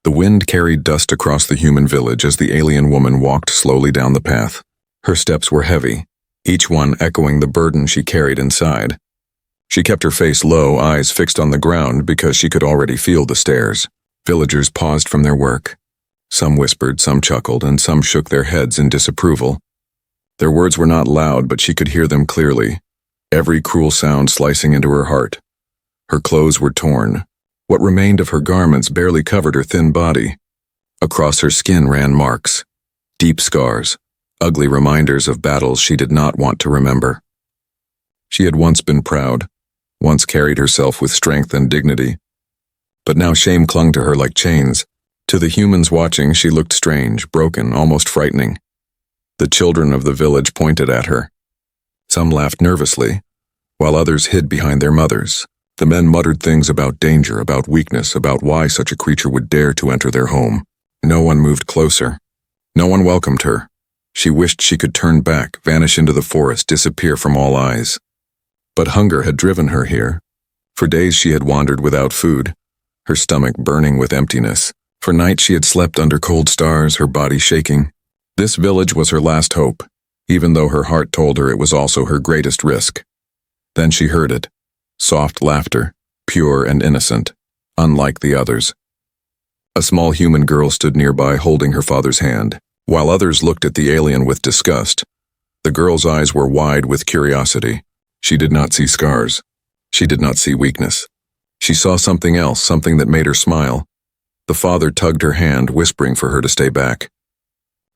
The wind carried dust across the human village as the alien woman walked slowly down the path. Her steps were heavy, each one echoing the burden she carried inside. She kept her face low, eyes fixed on the ground because she could already feel the stares. Villagers paused from their work. Some whispered, some chuckled, and some shook their heads in disapproval. Their words were not loud, but she could hear them clearly, every cruel sound slicing into her heart. Her clothes were torn. What remained of her garments barely covered her thin body. Across her skin ran marks, deep scars, ugly reminders of battles she did not want to remember. She had once been proud, once carried herself with strength and dignity. But now shame clung to her like chains. To the humans watching, she looked strange, broken, almost frightening. The children of the village pointed at her. Some laughed nervously, while others hid behind their mothers. The men muttered things about danger, about weakness, about why such a creature would dare to enter their home. No one moved closer. No one welcomed her. She wished she could turn back, vanish into the forest, disappear from all eyes. But hunger had driven her here. For days she had wandered without food, her stomach burning with emptiness. For nights she had slept under cold stars, her body shaking. This village was her last hope, even though her heart told her it was also her greatest risk. Then she heard it. Soft laughter, pure and innocent, unlike the others. A small human girl stood nearby holding her father's hand. While others looked at the alien with disgust, the girl's eyes were wide with curiosity. She did not see scars. She did not see weakness. She saw something else, something that made her smile. The father tugged her hand, whispering for her to stay back.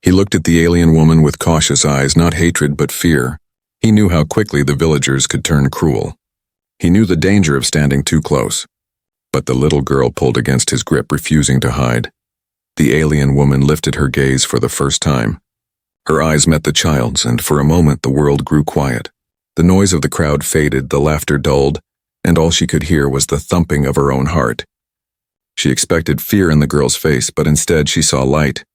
He looked at the alien woman with cautious eyes, not hatred but fear. He knew how quickly the villagers could turn cruel. He knew the danger of standing too close. But the little girl pulled against his grip, refusing to hide. The alien woman lifted her gaze for the first time. Her eyes met the child's, and for a moment the world grew quiet. The noise of the crowd faded, the laughter dulled, and all she could hear was the thumping of her own heart. She expected fear in the girl's face, but instead she saw light,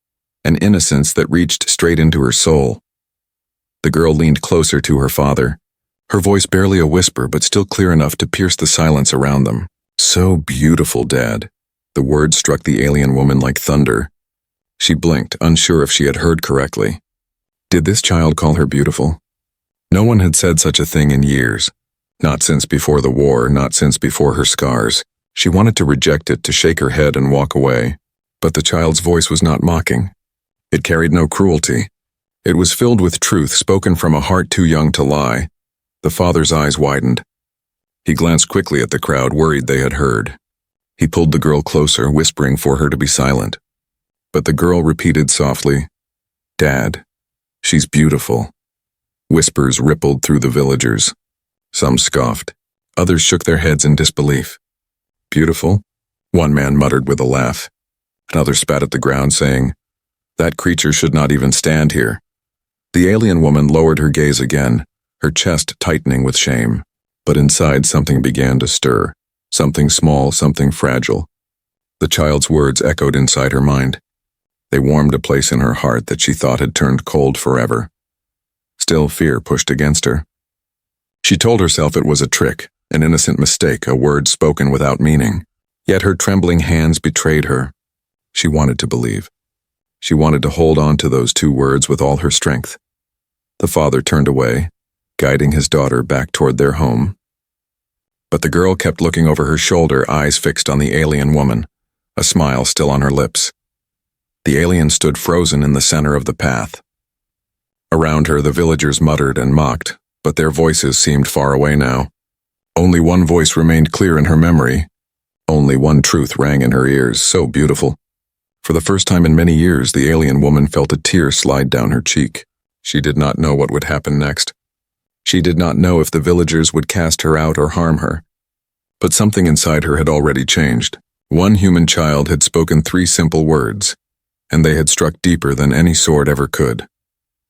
an innocence that reached straight into her soul. The girl leaned closer to her father, her voice barely a whisper, but still clear enough to pierce the silence around them. "So beautiful, Dad." The words struck the alien woman like thunder. She blinked, unsure if she had heard correctly. Did this child call her beautiful? No one had said such a thing in years. Not since before the war, not since before her scars. She wanted to reject it, to shake her head and walk away. But the child's voice was not mocking. It carried no cruelty. It was filled with truth, spoken from a heart too young to lie. The father's eyes widened. He glanced quickly at the crowd, worried they had heard. He pulled the girl closer, whispering for her to be silent. But the girl repeated softly, "Dad, she's beautiful." Whispers rippled through the villagers. Some scoffed. Others shook their heads in disbelief. "Beautiful?" One man muttered with a laugh. Another spat at the ground, saying, "That creature should not even stand here." The alien woman lowered her gaze again, her chest tightening with shame. But inside something began to stir. Something small, something fragile. The child's words echoed inside her mind. They warmed a place in her heart that she thought had turned cold forever. Still, fear pushed against her. She told herself it was a trick, an innocent mistake, a word spoken without meaning. Yet her trembling hands betrayed her. She wanted to believe. She wanted to hold on to those two words with all her strength. The father turned away, guiding his daughter back toward their home. But the girl kept looking over her shoulder, eyes fixed on the alien woman, a smile still on her lips. The alien stood frozen in the center of the path. Around her, the villagers muttered and mocked, but their voices seemed far away now. Only one voice remained clear in her memory. Only one truth rang in her ears, so beautiful. For the first time in many years, the alien woman felt a tear slide down her cheek. She did not know what would happen next. She did not know if the villagers would cast her out or harm her. But something inside her had already changed. One human child had spoken 3 simple words, and they had struck deeper than any sword ever could.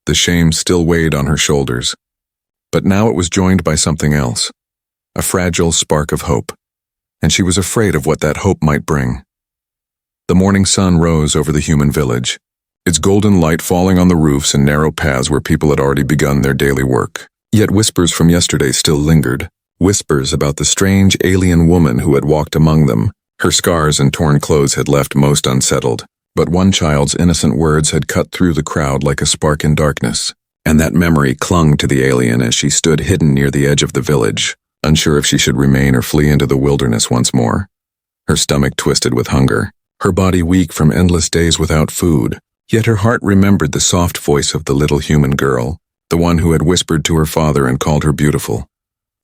The shame still weighed on her shoulders. But now it was joined by something else, a fragile spark of hope, and she was afraid of what that hope might bring. The morning sun rose over the human village, its golden light falling on the roofs and narrow paths where people had already begun their daily work. Yet whispers from yesterday still lingered, whispers about the strange alien woman who had walked among them, Her scars and torn clothes had left most unsettled, but one child's innocent words had cut through the crowd like a spark in darkness, and that memory clung to the alien as she stood hidden near the edge of the village, unsure if she should remain or flee into the wilderness once more. Her stomach twisted with hunger, her body weak from endless days without food, yet her heart remembered the soft voice of the little human girl, the one who had whispered to her father and called her beautiful.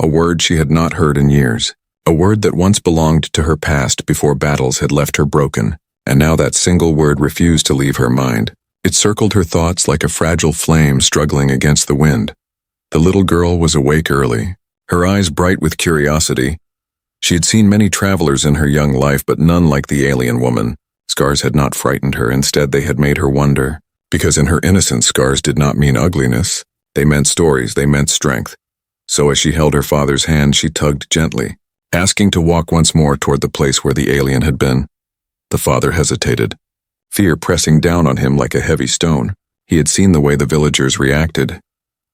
A word she had not heard in years, a word that once belonged to her past before battles had left her broken, and now that single word refused to leave her mind. It circled her thoughts like a fragile flame struggling against the wind. The little girl was awake early, her eyes bright with curiosity. She had seen many travelers in her young life, but none like the alien woman. Scars had not frightened her, instead they had made her wonder, because in her innocence scars did not mean ugliness. They meant stories, they meant strength. So as she held her father's hand, she tugged gently, asking to walk once more toward the place where the alien had been. The father hesitated, fear pressing down on him like a heavy stone. He had seen the way the villagers reacted.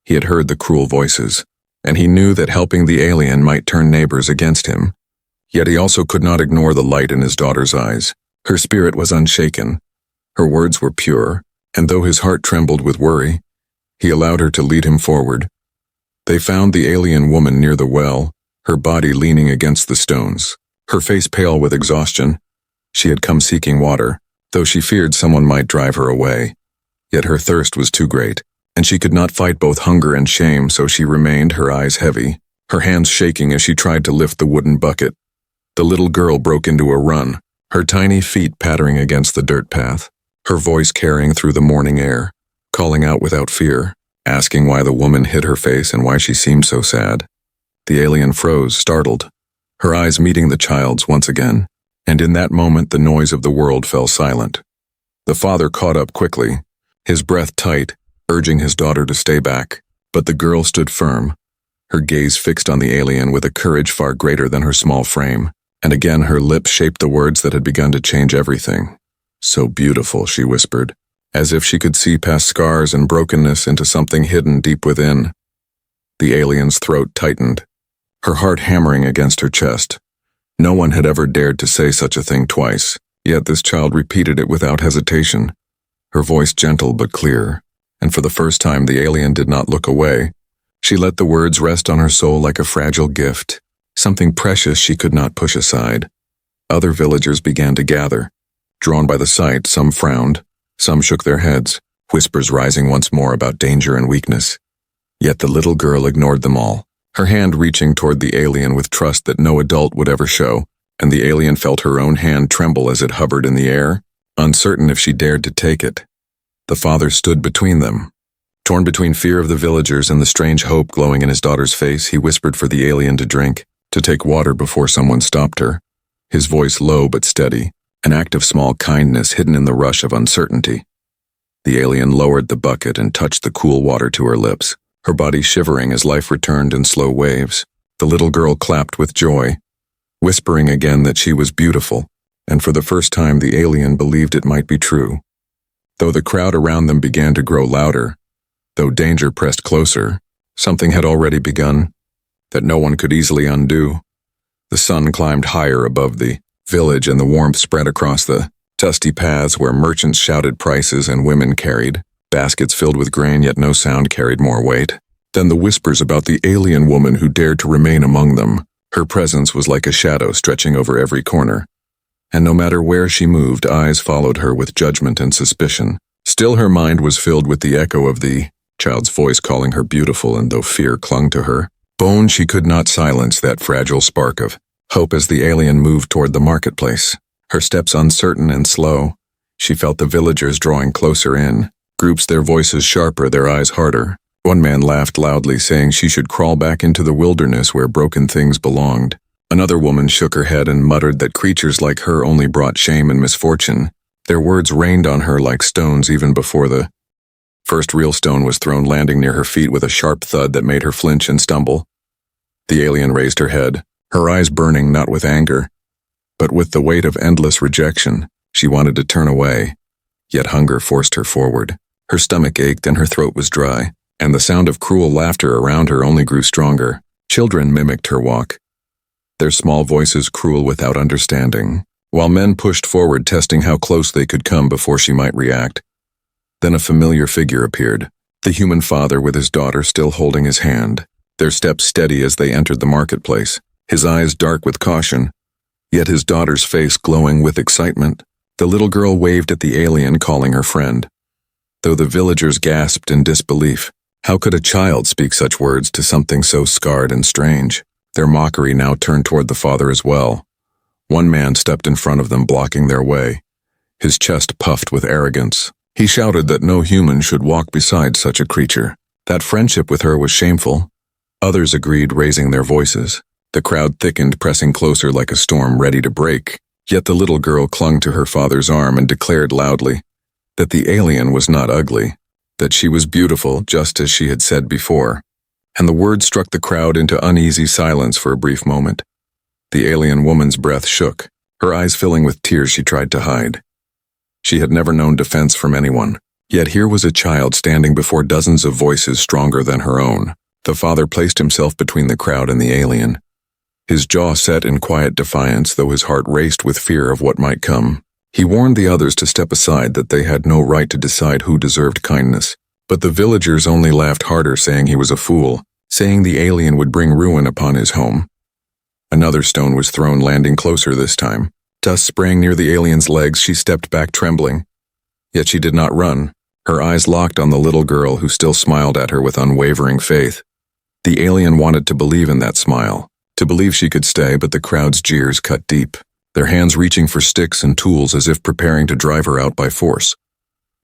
He had heard the cruel voices, and he knew that helping the alien might turn neighbors against him. Yet he also could not ignore the light in his daughter's eyes. Her spirit was unshaken. Her words were pure, and though his heart trembled with worry, he allowed her to lead him forward. They found the alien woman near the well, her body leaning against the stones, her face pale with exhaustion. She had come seeking water, though she feared someone might drive her away. Yet her thirst was too great, and she could not fight both hunger and shame, so she remained, her eyes heavy, her hands shaking as she tried to lift the wooden bucket. The little girl broke into a run, her tiny feet pattering against the dirt path, her voice carrying through the morning air, calling out without fear, asking why the woman hid her face and why she seemed so sad. The alien froze, startled, her eyes meeting the child's once again, and in that moment the noise of the world fell silent. The father caught up quickly, his breath tight, urging his daughter to stay back, but the girl stood firm, her gaze fixed on the alien with a courage far greater than her small frame, and again her lips shaped the words that had begun to change everything. "So beautiful," she whispered, as if she could see past scars and brokenness into something hidden deep within. The alien's throat tightened, her heart hammering against her chest. No one had ever dared to say such a thing twice, yet this child repeated it without hesitation, her voice gentle but clear, and for the first time the alien did not look away. She let the words rest on her soul like a fragile gift, something precious she could not push aside. Other villagers began to gather. Drawn by the sight, some frowned, some shook their heads, whispers rising once more about danger and weakness. Yet the little girl ignored them all, her hand reaching toward the alien with trust that no adult would ever show, and the alien felt her own hand tremble as it hovered in the air, uncertain if she dared to take it. The father stood between them. Torn between fear of the villagers and the strange hope glowing in his daughter's face, he whispered for the alien to drink, to take water before someone stopped her, his voice low but steady, an act of small kindness hidden in the rush of uncertainty. The alien lowered the bucket and touched the cool water to her lips, her body shivering as life returned in slow waves. The little girl clapped with joy, whispering again that she was beautiful, and for the first time the alien believed it might be true. Though the crowd around them began to grow louder, though danger pressed closer, something had already begun that no one could easily undo. The sun climbed higher above the village and the warmth spread across the dusty paths where merchants shouted prices and women carried baskets filled with grain, yet no sound carried more weight than the whispers about the alien woman who dared to remain among them. Her presence was like a shadow stretching over every corner, and no matter where she moved, eyes followed her with judgment and suspicion. Still her mind was filled with the echo of the child's voice calling her beautiful, and though fear clung to her bone, she could not silence that fragile spark of hope as the alien moved toward the marketplace. Her steps uncertain and slow, she felt the villagers drawing closer in, groups, their voices sharper, their eyes harder. One man laughed loudly, saying she should crawl back into the wilderness where broken things belonged. Another woman shook her head and muttered that creatures like her only brought shame and misfortune. Their words rained on her like stones even before the first real stone was thrown, landing near her feet with a sharp thud that made her flinch and stumble. The alien raised her head, her eyes burning not with anger, but with the weight of endless rejection. She wanted to turn away, yet hunger forced her forward. Her stomach ached and her throat was dry, and the sound of cruel laughter around her only grew stronger. Children mimicked her walk, their small voices cruel without understanding. while men pushed forward, testing how close they could come before she might react. Then a familiar figure appeared, the human father with his daughter still holding his hand, their steps steady as they entered the marketplace, his eyes dark with caution, yet his daughter's face glowing with excitement. The little girl waved at the alien, calling her friend. Though the villagers gasped in disbelief. How could a child speak such words to something so scarred and strange? Their mockery now turned toward the father as well. One man stepped in front of them, blocking their way. His chest puffed with arrogance. He shouted that no human should walk beside such a creature, that friendship with her was shameful. Others agreed, raising their voices. The crowd thickened, pressing closer like a storm ready to break. Yet the little girl clung to her father's arm and declared loudly that the alien was not ugly, that she was beautiful, just as she had said before. And the words struck the crowd into uneasy silence for a brief moment. The alien woman's breath shook, her eyes filling with tears she tried to hide. She had never known defense from anyone, yet here was a child standing before dozens of voices stronger than her own. The father placed himself between the crowd and the alien. His jaw set in quiet defiance, though his heart raced with fear of what might come. He warned the others to step aside, that they had no right to decide who deserved kindness. But the villagers only laughed harder, saying he was a fool, saying the alien would bring ruin upon his home. Another stone was thrown, landing closer this time. Dust sprang near the alien's legs. She stepped back, trembling. Yet she did not run, her eyes locked on the little girl who still smiled at her with unwavering faith. The alien wanted to believe in that smile, to believe she could stay, but the crowd's jeers cut deep, their hands reaching for sticks and tools as if preparing to drive her out by force.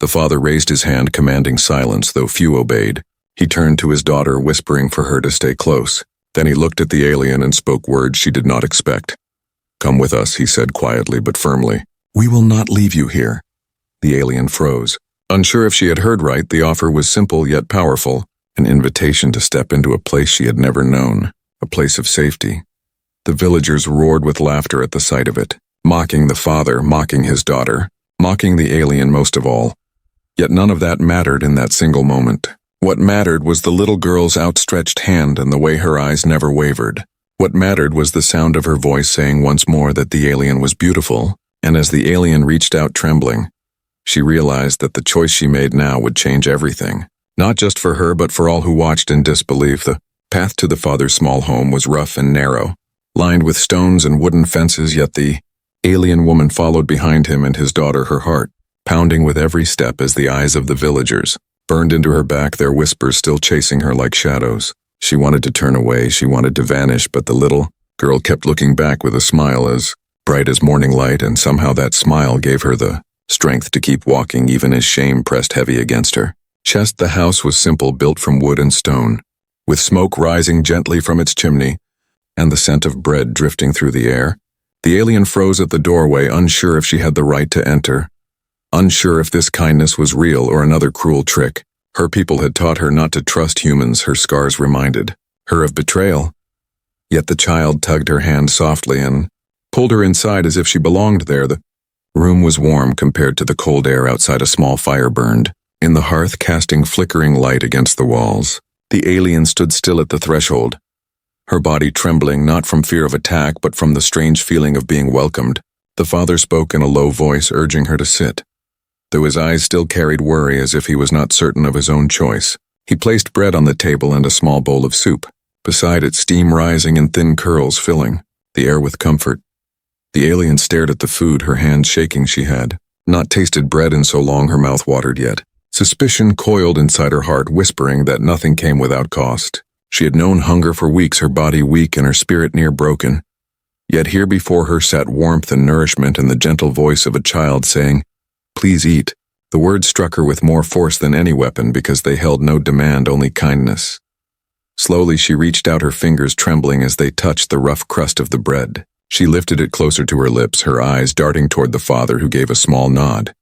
The father raised his hand, commanding silence, though few obeyed. He turned to his daughter, whispering for her to stay close. Then he looked at the alien and spoke words she did not expect. "Come with us," he said quietly but firmly. "We will not leave you here." The alien froze. Unsure if she had heard right, the offer was simple yet powerful, an invitation to step into a place she had never known, a place of safety. The villagers roared with laughter at the sight of it, mocking the father, mocking his daughter, mocking the alien most of all. Yet none of that mattered in that single moment. What mattered was the little girl's outstretched hand and the way her eyes never wavered. What mattered was the sound of her voice saying once more that the alien was beautiful, and as the alien reached out trembling, she realized that the choice she made now would change everything. Not just for her, but for all who watched in disbelief. The path to the father's small home was rough and narrow, lined with stones and wooden fences, yet the alien woman followed behind him and his daughter, her heart pounding with every step as the eyes of the villagers burned into her back, their whispers still chasing her like shadows. She wanted to turn away, she wanted to vanish, but the little girl kept looking back with a smile as bright as morning light, and somehow that smile gave her the strength to keep walking even as shame pressed heavy against her. The house was simple, built from wood and stone, with smoke rising gently from its chimney, and the scent of bread drifting through the air. The alien froze at the doorway, unsure if she had the right to enter, unsure if this kindness was real or another cruel trick. Her people had taught her not to trust humans, her scars reminded her of betrayal. Yet the child tugged her hand softly and pulled her inside as if she belonged there. The room was warm compared to the cold air outside. A small fire burned in the hearth, casting flickering light against the walls. The alien stood still at the threshold, her body trembling, not from fear of attack, but from the strange feeling of being welcomed. The father spoke in a low voice, urging her to sit, though his eyes still carried worry, as if he was not certain of his own choice. He placed bread on the table and a small bowl of soup, beside it steam rising in thin curls, filling the air with comfort. The alien stared at the food, her hands shaking. She had not tasted bread in so long, her mouth watered yet. Suspicion coiled inside her heart, whispering that nothing came without cost. She had known hunger for weeks, her body weak and her spirit near broken. Yet here before her sat warmth and nourishment and the gentle voice of a child saying, "Please eat." The words struck her with more force than any weapon because they held no demand, only kindness. Slowly she reached out, her fingers trembling as they touched the rough crust of the bread. She lifted it closer to her lips, her eyes darting toward the father, who gave a small nod,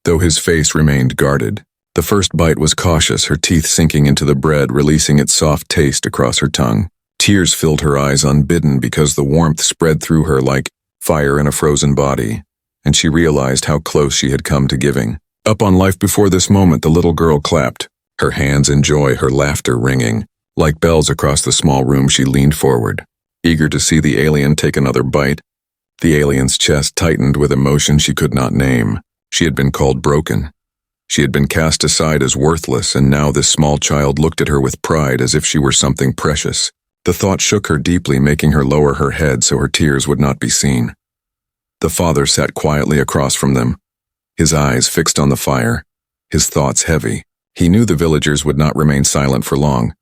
though his face remained guarded. The first bite was cautious, her teeth sinking into the bread, releasing its soft taste across her tongue. Tears filled her eyes unbidden because the warmth spread through her like fire in a frozen body, and she realized how close she had come to giving up on life before this moment. The little girl clapped, her hands in joy, her laughter ringing like bells across the small room. She leaned forward, eager to see the alien take another bite, The alien's chest tightened with emotion she could not name. She had been called broken. She had been cast aside as worthless, and now this small child looked at her with pride as if she were something precious. The thought shook her deeply, making her lower her head so her tears would not be seen. The father sat quietly across from them, his eyes fixed on the fire, his thoughts heavy. He knew the villagers would not remain silent for long.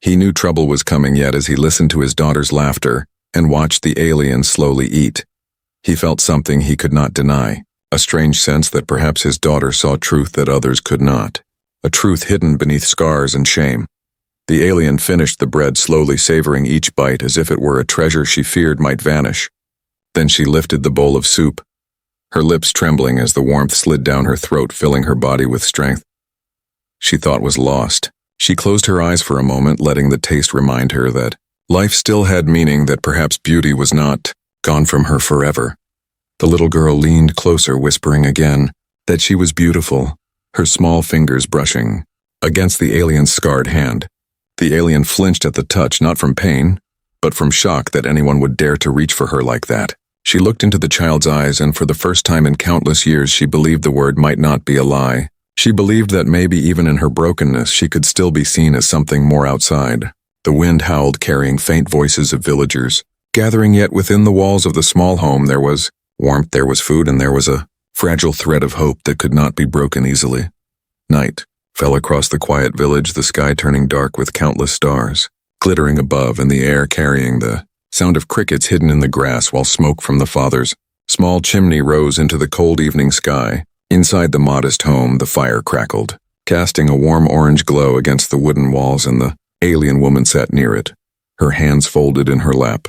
He knew trouble was coming, yet as he listened to his daughter's laughter and watched the alien slowly eat, he felt something he could not deny, a strange sense that perhaps his daughter saw truth that others could not, a truth hidden beneath scars and shame. The alien finished the bread, slowly savoring each bite as if it were a treasure she feared might vanish. Then she lifted the bowl of soup, her lips trembling as the warmth slid down her throat, filling her body with strength. She thought was lost. She closed her eyes for a moment, letting the taste remind her that life still had meaning, that perhaps beauty was not gone from her forever. The little girl leaned closer, whispering again that she was beautiful, her small fingers brushing against the alien's scarred hand. The alien flinched at the touch, not from pain, but from shock that anyone would dare to reach for her like that. She looked into the child's eyes, and for the first time in countless years she believed the word might not be a lie. She believed that maybe even in her brokenness she could still be seen as something more outside. The wind howled, carrying faint voices of villagers gathering, yet within the walls of the small home there was warmth, there was food, and there was a fragile thread of hope that could not be broken easily. Night fell across the quiet village, the sky turning dark with countless stars glittering above, and the air carrying the sound of crickets hidden in the grass, while smoke from the father's small chimney rose into the cold evening sky. Inside the modest home, the fire crackled, casting a warm orange glow against the wooden walls, and the alien woman sat near it, her hands folded in her lap,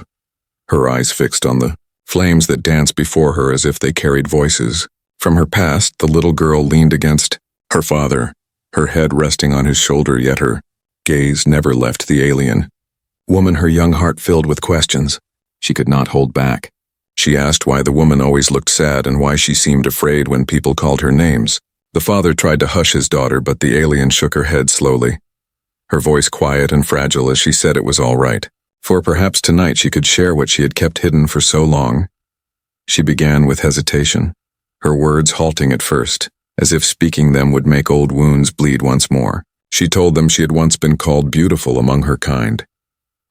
her eyes fixed on the flames that danced before her as if they carried voices. From her past, the little girl leaned against her father, her head resting on his shoulder, yet her gaze never left the alien woman, her young heart filled with questions she could not hold back. She asked why the woman always looked sad and why she seemed afraid when people called her names. The father tried to hush his daughter, but the alien shook her head slowly, her voice quiet and fragile as she said it was all right, for perhaps tonight she could share what she had kept hidden for so long. She began with hesitation, her words halting at first, as if speaking them would make old wounds bleed once more. She told them she had once been called beautiful among her kind.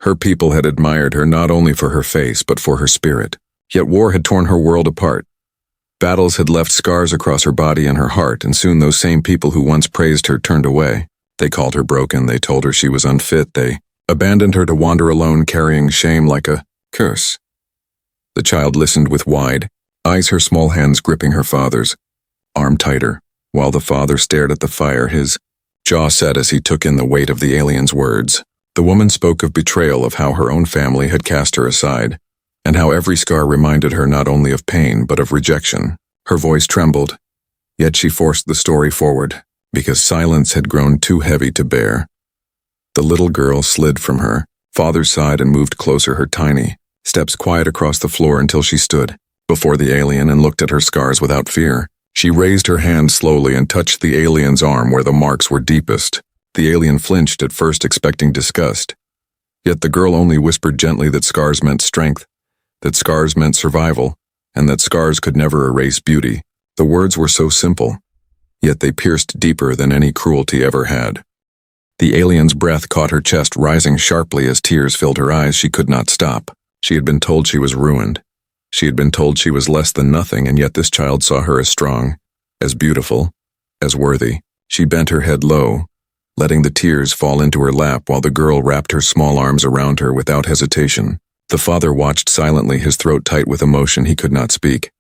Her people had admired her not only for her face but for her spirit. Yet war had torn her world apart. Battles had left scars across her body and her heart, and soon those same people who once praised her turned away. They called her broken, they told her she was unfit, they abandoned her to wander alone, carrying shame like a curse. The child listened with wide eyes, her small hands gripping her father's arm tighter, while the father stared at the fire, his jaw set as he took in the weight of the alien's words. The woman spoke of betrayal, of how her own family had cast her aside, and how every scar reminded her not only of pain but of rejection. Her voice trembled, yet she forced the story forward, because silence had grown too heavy to bear. The little girl slid from her father's side and moved closer, her tiny steps quiet across the floor, until she stood before the alien and looked at her scars without fear. She raised her hand slowly and touched the alien's arm where the marks were deepest. The alien flinched at first, expecting disgust. Yet the girl only whispered gently that scars meant strength, that scars meant survival, and that scars could never erase beauty. The words were so simple, yet they pierced deeper than any cruelty ever had. The alien's breath caught her chest, rising sharply as tears filled her eyes. She could not stop. She had been told she was ruined. She had been told she was less than nothing, and yet this child saw her as strong, as beautiful, as worthy. She bent her head low, letting the tears fall into her lap while the girl wrapped her small arms around her without hesitation. The father watched silently, his throat tight with emotion. He could not speak.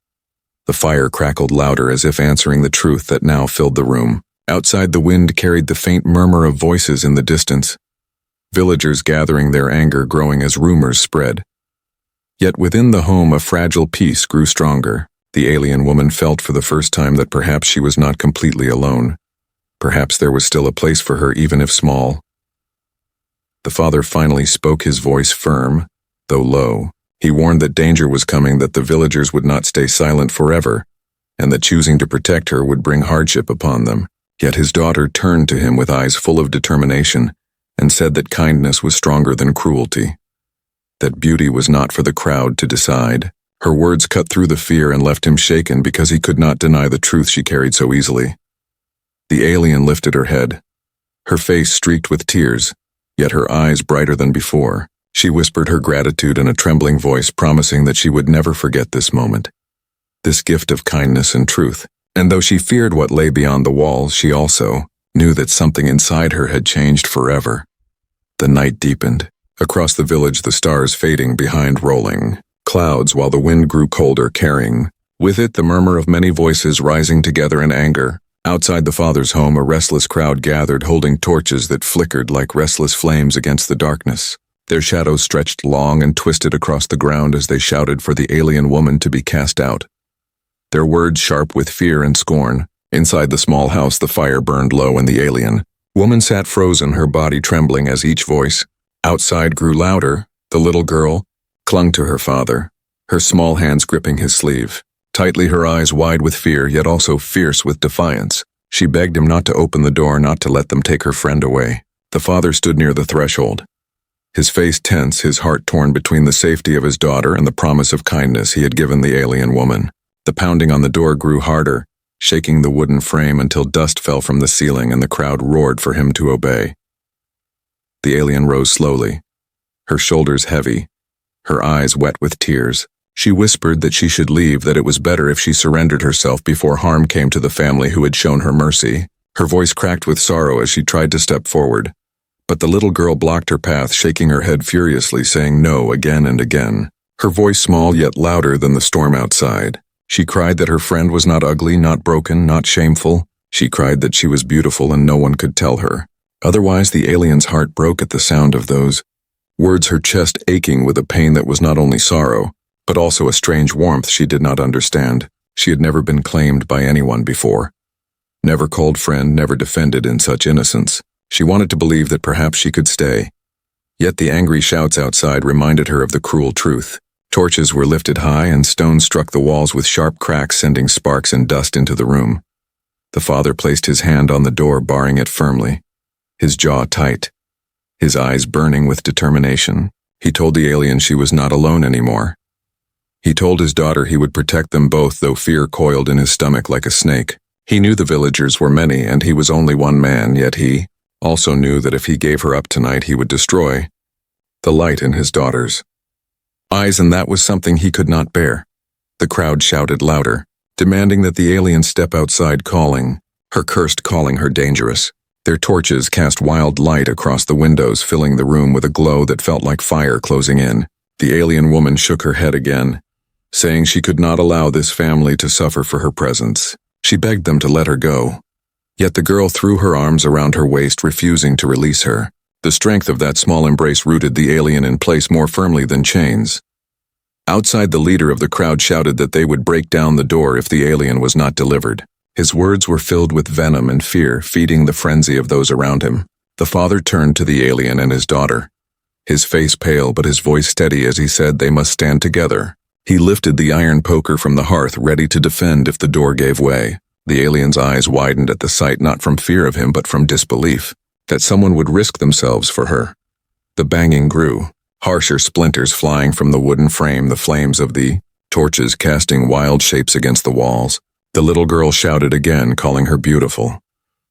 The fire crackled louder, as if answering the truth that now filled the room. Outside, the wind carried the faint murmur of voices in the distance, villagers gathering, their anger growing as rumors spread. Yet within the home a fragile peace grew stronger. The alien woman felt for the first time that perhaps she was not completely alone. Perhaps there was still a place for her, even if small. The father finally spoke, his voice firm, though low. He warned that danger was coming, that the villagers would not stay silent forever, and that choosing to protect her would bring hardship upon them. Yet his daughter turned to him with eyes full of determination and said that kindness was stronger than cruelty, that beauty was not for the crowd to decide, Her words cut through the fear and left him shaken because he could not deny the truth she carried so easily. The alien lifted her head. Her face streaked with tears, yet her eyes brighter than before. She whispered her gratitude in a trembling voice, promising that she would never forget this moment, this gift of kindness and truth. And though she feared what lay beyond the walls, she also knew that something inside her had changed forever. The night deepened. Across the village, the stars fading behind rolling clouds, while the wind grew colder, carrying with it the murmur of many voices rising together in anger. Outside the father's home, a restless crowd gathered, holding torches that flickered like restless flames against the darkness. Their shadows stretched long and twisted across the ground as they shouted for the alien woman to be cast out, their words sharp with fear and scorn. Inside the small house, the fire burned low and the alien woman sat frozen, her body trembling as each voice outside grew louder. The little girl clung to her father, her small hands gripping his sleeve tightly, her eyes wide with fear, yet also fierce with defiance. She begged him not to open the door, not to let them take her friend away. The father stood near the threshold, his face tense, his heart torn between the safety of his daughter and the promise of kindness he had given the alien woman. The pounding on the door grew harder, shaking the wooden frame until dust fell from the ceiling and the crowd roared for him to obey. The alien rose slowly, her shoulders heavy, her eyes wet with tears. She whispered that she should leave, that it was better if she surrendered herself before harm came to the family who had shown her mercy. Her voice cracked with sorrow as she tried to step forward, but the little girl blocked her path, shaking her head furiously, saying no again and again. Her voice small yet louder than the storm outside. She cried that her friend was not ugly, not broken, not shameful. She cried that she was beautiful and no one could tell her otherwise. The alien's heart broke at the sound of those words, her chest aching with a pain that was not only sorrow, but also a strange warmth she did not understand. She had never been claimed by anyone before, never called friend, never defended in such innocence. She wanted to believe that perhaps she could stay. Yet the angry shouts outside reminded her of the cruel truth. Torches were lifted high and stones struck the walls with sharp cracks, sending sparks and dust into the room. The father placed his hand on the door, barring it firmly, his jaw tight, his eyes burning with determination. He told the alien she was not alone anymore. He told his daughter he would protect them both, though fear coiled in his stomach like a snake. He knew the villagers were many and he was only one man, yet he also knew that if he gave her up tonight, he would destroy the light in his daughter's eyes, and that was something he could not bear. The crowd shouted louder, demanding that the alien step outside, calling her cursed, calling her dangerous. Their torches cast wild light across the windows, filling the room with a glow that felt like fire closing in. The alien woman shook her head again, saying she could not allow this family to suffer for her presence. She begged them to let her go. Yet the girl threw her arms around her waist, refusing to release her. The strength of that small embrace rooted the alien in place more firmly than chains. Outside, the leader of the crowd shouted that they would break down the door if the alien was not delivered. His words were filled with venom and fear, feeding the frenzy of those around him. The father turned to the alien and his daughter, his face pale but his voice steady as he said they must stand together. He lifted the iron poker from the hearth, ready to defend if the door gave way. The alien's eyes widened at the sight, not from fear of him but from disbelief that someone would risk themselves for her. The banging grew, harsher splinters flying from the wooden frame, the flames of the torches casting wild shapes against the walls. The little girl shouted again, calling her beautiful,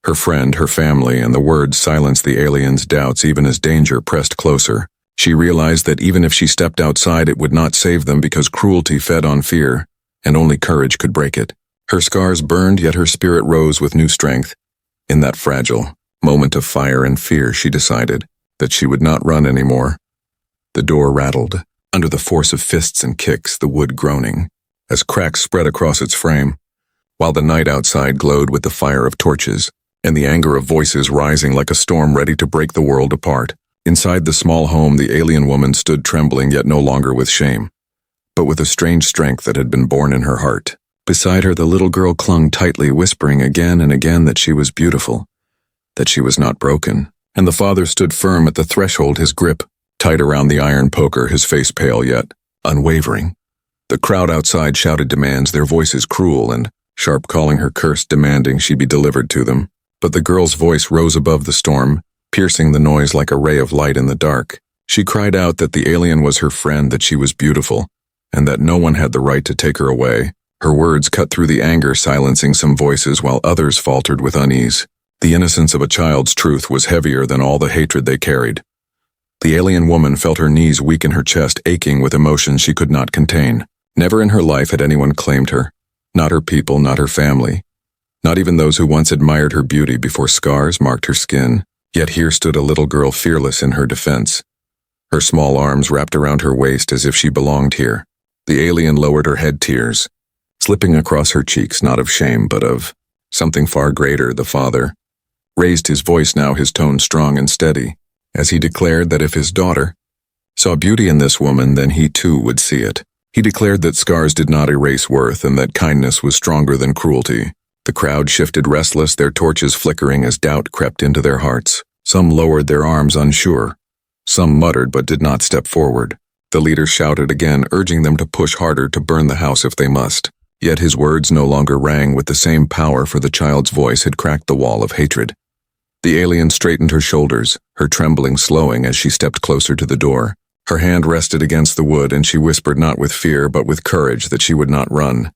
her friend, her family, and the words silenced the alien's doubts even as danger pressed closer. She realized that even if she stepped outside, it would not save them because cruelty fed on fear, and only courage could break it. Her scars burned, yet her spirit rose with new strength. In that fragile moment of fire and fear, she decided that she would not run anymore. The door rattled, under the force of fists and kicks, the wood groaning, as cracks spread across its frame, while the night outside glowed with the fire of torches, and the anger of voices rising like a storm ready to break the world apart. Inside the small home, the alien woman stood trembling, yet no longer with shame, but with a strange strength that had been born in her heart. Beside her, the little girl clung tightly, whispering again and again that she was beautiful, that she was not broken. And the father stood firm at the threshold, his grip tight around the iron poker, his face pale yet unwavering. The crowd outside shouted demands, their voices cruel and sharp, calling her cursed, demanding she be delivered to them. But the girl's voice rose above the storm, piercing the noise like a ray of light in the dark. She cried out that the alien was her friend, that she was beautiful, and that no one had the right to take her away. Her words cut through the anger, silencing some voices while others faltered with unease. The innocence of a child's truth was heavier than all the hatred they carried. The alien woman felt her knees weaken, her chest aching with emotions she could not contain. Never in her life had anyone claimed her. Not her people, not her family. Not even those who once admired her beauty before scars marked her skin. Yet here stood a little girl fearless in her defense. Her small arms wrapped around her waist as if she belonged here. The alien lowered her head, tears slipping across her cheeks, not of shame, but of something far greater. The father raised his voice now, his tone strong and steady, as he declared that if his daughter saw beauty in this woman, then he too would see it. He declared that scars did not erase worth and that kindness was stronger than cruelty. The crowd shifted restless, their torches flickering as doubt crept into their hearts. Some lowered their arms unsure. Some muttered but did not step forward. The leader shouted again, urging them to push harder, to burn the house if they must. Yet his words no longer rang with the same power, for the child's voice had cracked the wall of hatred. The alien straightened her shoulders, her trembling slowing as she stepped closer to the door. Her hand rested against the wood, and she whispered, not with fear but with courage, that she would not run,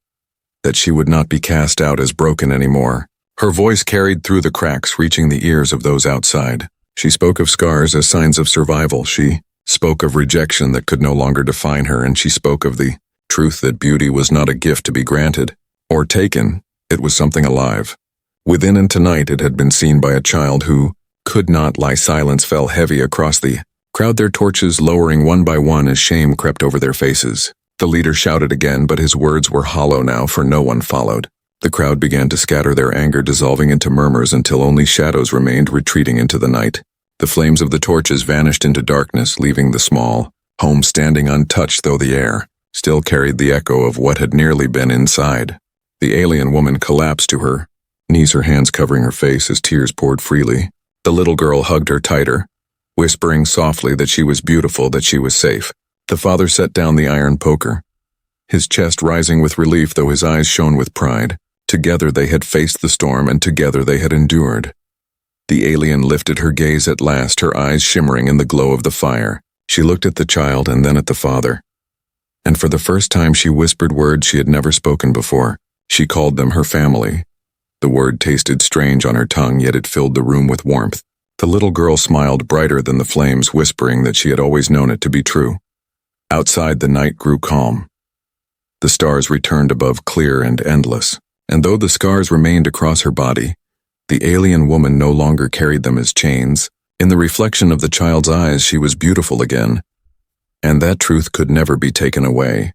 that she would not be cast out as broken anymore. Her voice carried through the cracks, reaching the ears of those outside. She spoke of scars as signs of survival. She spoke of rejection that could no longer define her, and she spoke of the truth that beauty was not a gift to be granted or taken. It was something alive. Within, and tonight it had been seen by a child who could not lie. Silence fell heavy across the crowd, their torches lowering one by one as shame crept over their faces. The leader shouted again, but his words were hollow now, for no one followed. The crowd began to scatter, their anger dissolving into murmurs until only shadows remained, retreating into the night. The flames of the torches vanished into darkness, leaving the small home standing untouched, though the air still carried the echo of what had nearly been inside. The alien woman collapsed to her knees, her hands covering her face as tears poured freely. The little girl hugged her tighter, whispering softly that she was beautiful, that she was safe. The father set down the iron poker, his chest rising with relief, though his eyes shone with pride. Together they had faced the storm, and together they had endured. The alien lifted her gaze at last, her eyes shimmering in the glow of the fire. She looked at the child and then at the father. And for the first time she whispered words she had never spoken before. She called them her family. The word tasted strange on her tongue, yet it filled the room with warmth. The little girl smiled brighter than the flames, whispering that she had always known it to be true. Outside, the night grew calm. The stars returned above, clear and endless. And though the scars remained across her body, the alien woman no longer carried them as chains. In the reflection of the child's eyes, she was beautiful again. And that truth could never be taken away.